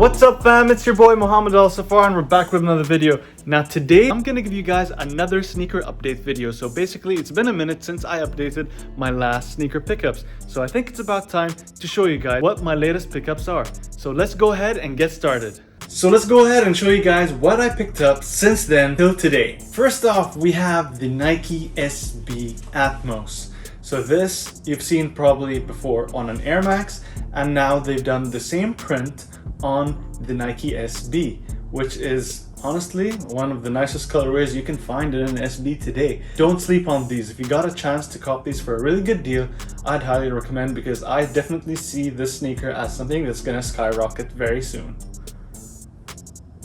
What's up fam, it's your boy Mohamed Safar and we're back with another video. Now today I'm gonna give you guys another sneaker update video. So basically it's been a minute since I updated my last sneaker pickups. So I think it's about time to show you guys what my latest pickups are. So let's go ahead and get started. So let's go ahead and show you guys what I picked up since then till today. First off, we have the Nike SB Atmos. So this you've seen probably before on an Air Max, and now they've done the same print on the Nike SB, which is honestly one of the nicest colorways you can find in an SB today. Don't sleep on these. If you got a chance to cop these for a really good deal, I'd highly recommend, because I definitely see this sneaker as something that's gonna skyrocket very soon.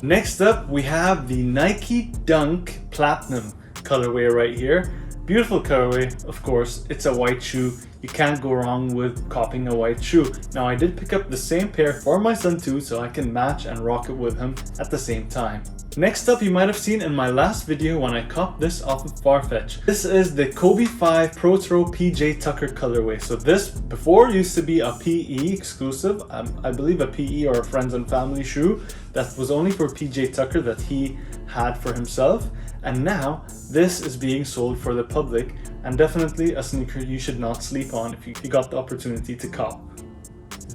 Next up, we have the Nike Dunk Platinum colorway right here. Beautiful colorway, of course. It's a white shoe. You can't go wrong with copying a white shoe. Now I did pick up the same pair for my son too, so I can match and rock it with him at the same time. Next up, you might have seen in my last video when I copped this off of Farfetch. This is the Kobe 5 Pro Throw PJ Tucker colorway. So this before used to be a PE exclusive, I believe a PE or a friends and family shoe that was only for PJ Tucker that he had for himself. And now this is being sold for the public, and definitely a sneaker you should not sleep on if you got the opportunity to cop.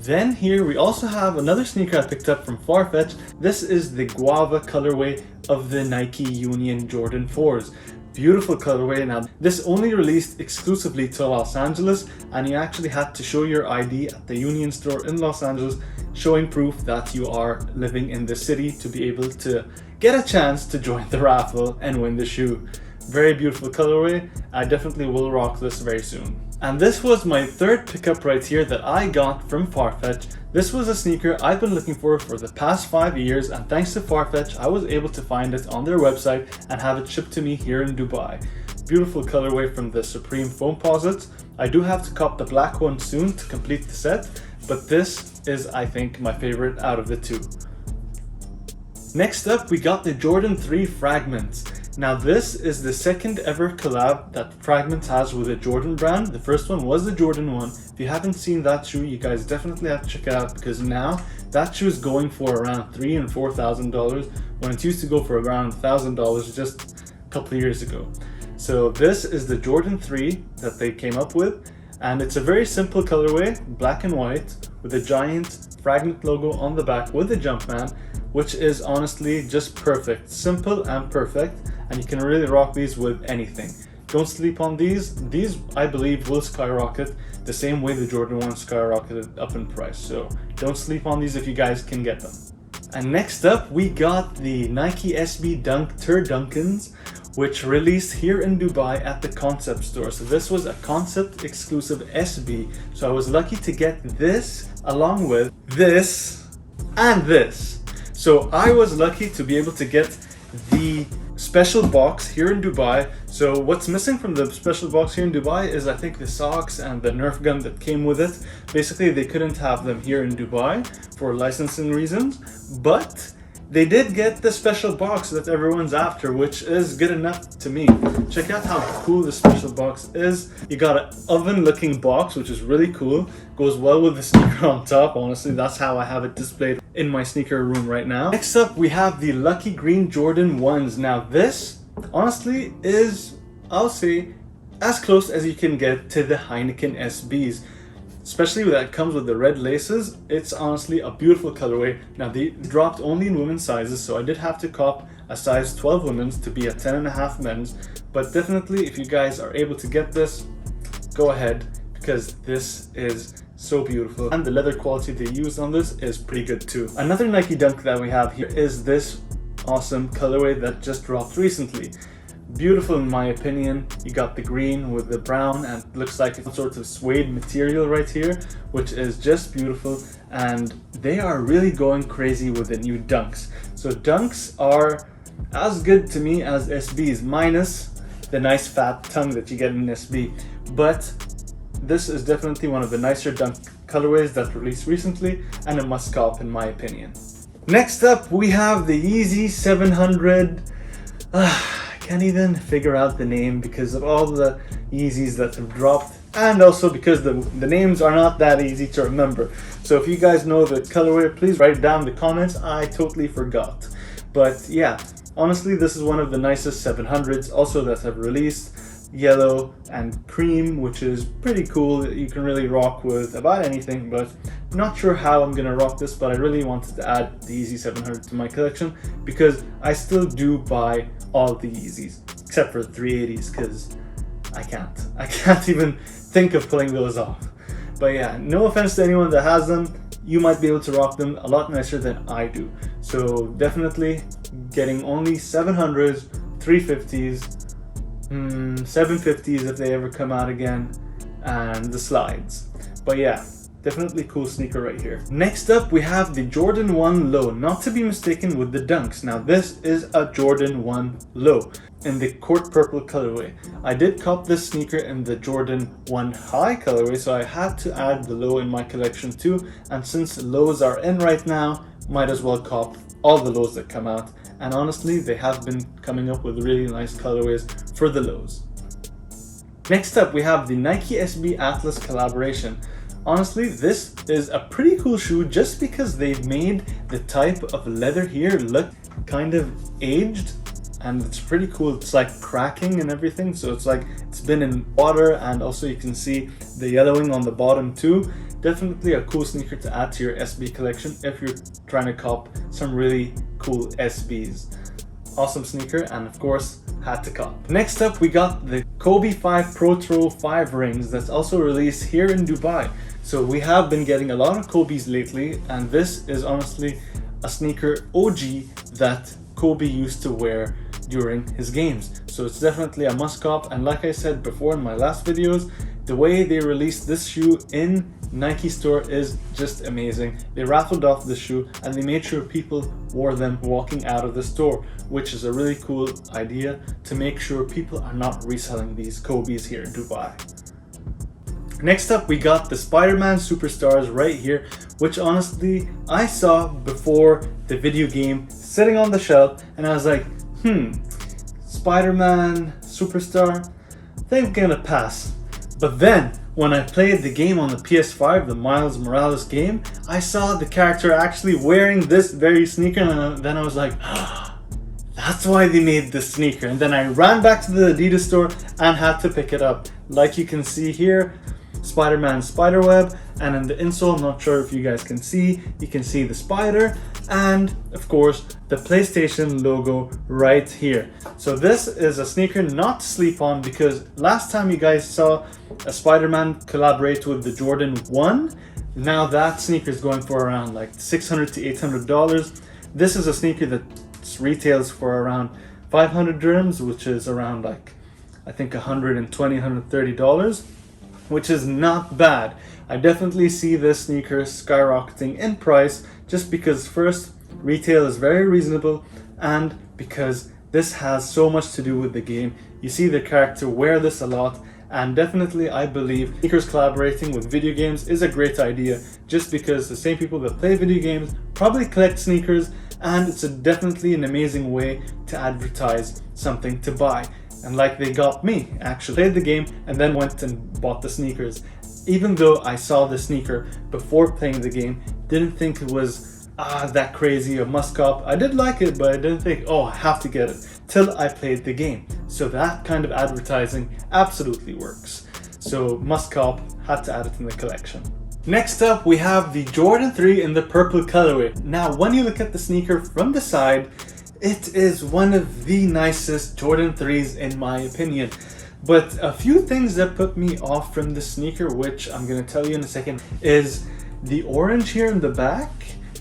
Then here we also have another sneaker I picked up from Farfetch. This is the Guava colorway of the Nike Union Jordan 4s. Beautiful colorway. Now this only released exclusively to Los Angeles, and you actually had to show your ID at the Union store in Los Angeles, showing proof that you are living in the city to be able to get a chance to join the raffle and win the shoe. Very beautiful colorway. I definitely will rock this very soon. And this was my third pickup right here that I got from Farfetch. This was a sneaker I've been looking for the past 5 years, and thanks to Farfetch I was able to find it on their website and have it shipped to me here in Dubai. Beautiful colorway from the Supreme Foamposite. I do have to cop the black one soon to complete the set, but this is, I think, my favorite out of the two. Next up, we got the Jordan 3 Fragments. Now this is the second ever collab that Fragments has with the Jordan brand. The first one was the Jordan 1. If you haven't seen that shoe, you guys definitely have to check it out, because now that shoe is going for around $3,000 and $4,000 when it used to go for around $1,000 just a couple of years ago. So this is the Jordan 3 that they came up with, and it's a very simple colorway, black and white, with a giant Fragment logo on the back with the Jumpman, which is honestly just perfect. Simple and perfect, and you can really rock these with anything. Don't sleep on these. These, I believe, will skyrocket the same way the Jordan 1 skyrocketed up in price. So don't sleep on these if you guys can get them. And next up, we got the Nike SB Dunk Turdunkins, which released here in Dubai at the Concept store. So this was a Concept exclusive SB. So I was lucky to get this along with this and this. So I was lucky to be able to get the special box here in Dubai. So what's missing from the special box here in Dubai is, I think, the socks and the Nerf gun that came with it. Basically, they couldn't have them here in Dubai for licensing reasons, but they did get the special box that everyone's after, which is good enough to me. Check out how cool the special box is. You got an oven looking box, which is really cool. Goes well with the sneaker on top. Honestly, that's how I have it displayed in my sneaker room right now. Next up, we have the Lucky Green Jordan 1s. Now this, honestly, is, I'll say, as close as you can get to the Heineken SBs. Especially when that comes with the red laces. It's honestly a beautiful colorway. Now they dropped only in women's sizes, so I did have to cop a size 12 women's to be a 10.5 men's. But definitely, if you guys are able to get this, go ahead, because this is so beautiful, and the leather quality they used on this is pretty good too. Another Nike Dunk that we have here is this awesome colorway that just dropped recently. Beautiful in my opinion. You got the green with the brown, and it looks like some sort of suede material right here, which is just beautiful. And they are really going crazy with the new Dunks. So Dunks are as good to me as SBs, minus the nice fat tongue that you get in SB. But this is definitely one of the nicer Dunk colorways that released recently, and a must cop in my opinion. Next up, we have the Yeezy 700. Can't even figure out the name because of all the Yeezys that have dropped and also because the names are not that easy to remember. So if you guys know the colorway, please write it down in the comments. I totally forgot. But yeah, honestly, this is one of the nicest 700s also that have released. Yellow and cream, which is pretty cool. You can really rock with about anything, but I'm not sure how I'm gonna rock this, but I really wanted to add the Yeezy 700 to my collection because I still do buy all the Yeezys except for the 380s because I can't even think of pulling those off. But yeah, no offense to anyone that has them, you might be able to rock them a lot nicer than I do. So definitely getting only 700s, 350s, 750s if they ever come out again, and the slides. But yeah, definitely cool sneaker right here. Next up we have the Jordan 1 Low, not to be mistaken with the Dunks. Now this is a Jordan 1 Low in the court purple colorway. I did cop this sneaker in the Jordan 1 High colorway, so I had to add the low in my collection too, and since lows are in right now, might as well cop all the lows that come out. And honestly, they have been coming up with really nice colorways for the lows. Next up, we have the Nike SB Atlas collaboration. Honestly, this is a pretty cool shoe just because they've made the type of leather here look kind of aged, and it's pretty cool. It's like cracking and everything, so it's like it's been in water, and also you can see the yellowing on the bottom too. Definitely a cool sneaker to add to your SB collection if you're trying to cop some really cool SBs. Awesome sneaker, and of course had to cop. Next up we got the Kobe 5 Pro Throw 5 rings that's also released here in Dubai. So we have been getting a lot of Kobe's lately, and this is honestly a sneaker OG that Kobe used to wear during his games. So it's definitely a must cop, and like I said before in my last videos, the way they released this shoe in Nike store is just amazing. They raffled off the shoe and they made sure people wore them walking out of the store, which is a really cool idea to make sure people are not reselling these Kobe's here in Dubai. Next up we got the SpiderMan Superstars right here, which honestly I saw before the video game sitting on the shelf, and I was like, SpiderMan Superstar, I think I'm gonna pass. But then when I played the game on the PS5, the Miles Morales game, I saw the character actually wearing this very sneaker, and then I was like, that's why they made this sneaker. And then I ran back to the Adidas store and had to pick it up. Like you can see here, Spider-Man spiderweb, and in the insole, I'm not sure if you guys can see, you can see the spider, and of course the PlayStation logo right here. So this is a sneaker not to sleep on, because last time you guys saw a Spider-Man collaborate with the Jordan 1, now that sneaker is going for around like $600 to $800. This is a sneaker that retails for around 500 dirhams, which is around like I think $120, $130, which is not bad. I definitely see this sneaker skyrocketing in price just because first, retail is very reasonable, and because this has so much to do with the game. You see the character wear this a lot, and definitely I believe sneakers collaborating with video games is a great idea just because the same people that play video games probably collect sneakers, and it's definitely an amazing way to advertise something to buy. And like they got me, actually played the game and then went and bought the sneakers. Even though I saw the sneaker before playing the game, didn't think it was that crazy a must cop. I did like it, but I didn't think, oh, I have to get it, till I played the game. So that kind of advertising absolutely works. So must cop, had to add it in the collection. Next up we have the Jordan 3 in the purple colorway. Now when you look at the sneaker from the side, it is one of the nicest Jordan 3s in my opinion. But a few things that put me off from the sneaker, which I'm going to tell you in a second, is the orange here in the back,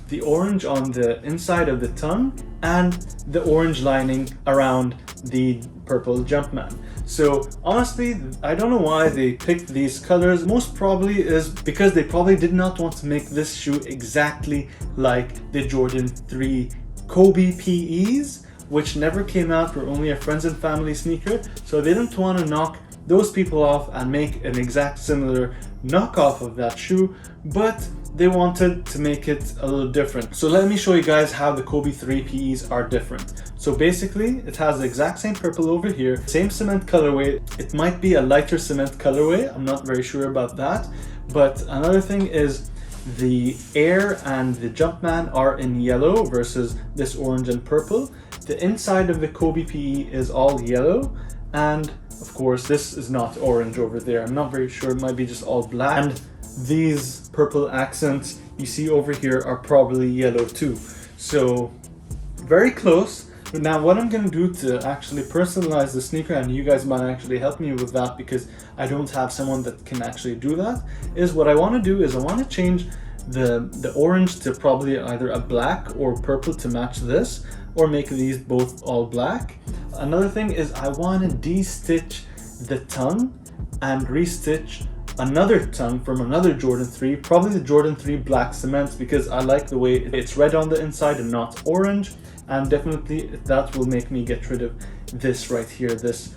the orange on the inside of the tongue, and the orange lining around the purple Jumpman. So honestly, I don't know why they picked these colors. Most probably is because they probably did not want to make this shoe exactly like the Jordan 3 Kobe PEs, which never came out, were only a friends and family sneaker. So they didn't want to knock those people off and make an exact similar knockoff of that shoe. But they wanted to make it a little different. So let me show you guys how the Kobe 3 PEs are different. So basically, it has the exact same purple over here, same cement colorway. It might be a lighter cement colorway, I'm not very sure about that. But another thing is the Air and the Jumpman are in yellow versus this orange and purple. The inside of the Kobe PE is all yellow, and of course this is not orange over there. I'm not very sure, it might be just all black. And these purple accents you see over here are probably yellow too. So very close. Now what I'm going to do to actually personalize the sneaker, and you guys might actually help me with that because I don't have someone that can actually do that, is what I want to do is I want to change the orange to probably either a black or purple to match this, or make these both all black. Another thing is I want to de-stitch the tongue and re-stitch another tongue from another Jordan 3, probably the Jordan 3 black cement, because I like the way it's red on the inside and not orange. And definitely that will make me get rid of this right here, this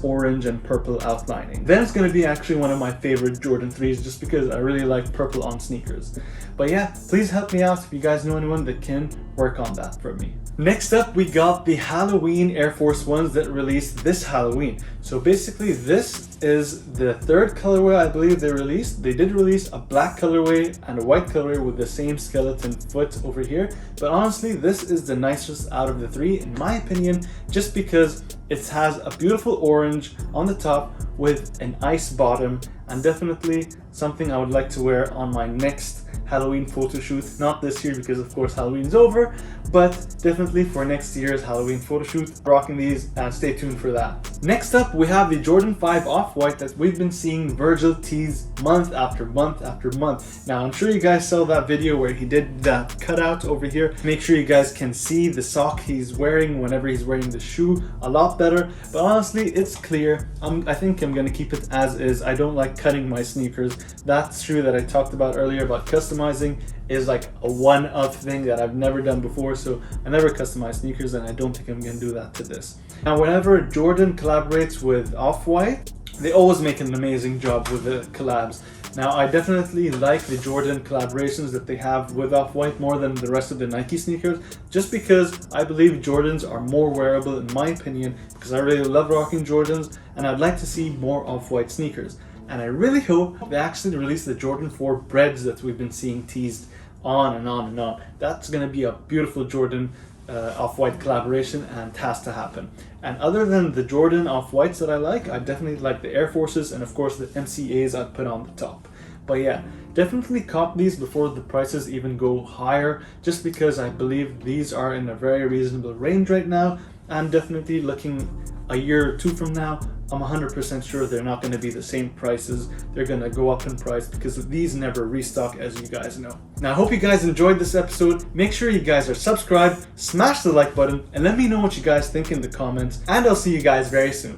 orange and purple outlining. Then it's going to be actually one of my favorite Jordan 3s, just because I really like purple on sneakers. But yeah, please help me out if you guys know anyone that can work on that for me. Next up, we got the Halloween Air Force Ones that released this Halloween. So basically this is the third colorway I believe they released. They did release a black colorway and a white colorway with the same skeleton foot over here. But honestly, this is the nicest out of the three in my opinion, just because it has a beautiful orange on the top with an ice bottom, and definitely something I would like to wear on my next Halloween photo shoot. Not this year because of course Halloween's over, but definitely for next year's Halloween photo shoot. Rocking these, and stay tuned for that. Next up, we have the Jordan 5 Off-White that we've been seeing Virgil tease month after month after month. Now I'm sure you guys saw that video where he did that cutout over here. Make sure you guys can see the sock he's wearing whenever he's wearing the shoe a lot better, but honestly it's clear. I think I'm gonna keep it as is. I don't like cutting my sneakers. That shoe that I talked about earlier about customizing is like a one-off thing that I've never done before, so I never customize sneakers, and I don't think I'm gonna do that to this. Now whenever Jordan collaborates with Off-White, they always make an amazing job with the collabs. Now I definitely like the Jordan collaborations that they have with Off-White more than the rest of the Nike sneakers, just because I believe Jordans are more wearable in my opinion, because I really love rocking Jordans and I'd like to see more Off-White sneakers. And I really hope they actually release the Jordan 4 breads that we've been seeing teased on and on and on. That's going to be a beautiful Jordan Off-White collaboration, and it has to happen. And other than the Jordan Off-Whites that I definitely like the Air Forces, and of course the MCAs I'd put on the top. But yeah, definitely cop these before the prices even go higher, just because I believe these are in a very reasonable range right now, and definitely looking a year or two from now, I'm 100% sure they're not going to be the same prices. They're going to go up in price because these never restock, as you guys know. Now I hope you guys enjoyed this episode. Make sure you guys are subscribed, smash the like button, and let me know what you guys think in the comments, and I'll see you guys very soon.